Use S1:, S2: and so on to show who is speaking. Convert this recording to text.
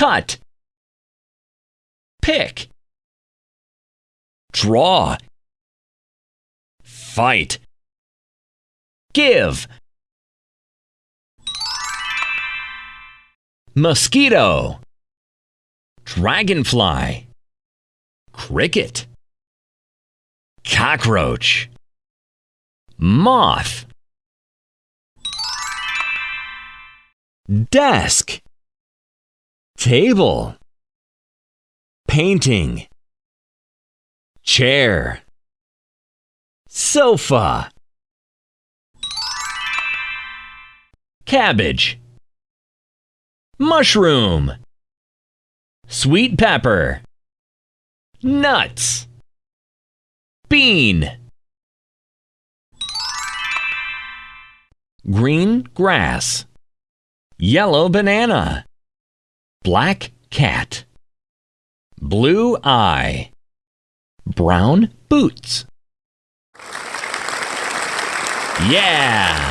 S1: cut, pick, draw, fight, give, mosquito, dragonfly, cricket, cockroach, moth, desk, table, painting, chair, sofa, cabbage, mushroom, sweet pepper, nuts, bean, green grass, yellow banana, black cat, blue eye, brown boots. Yeah!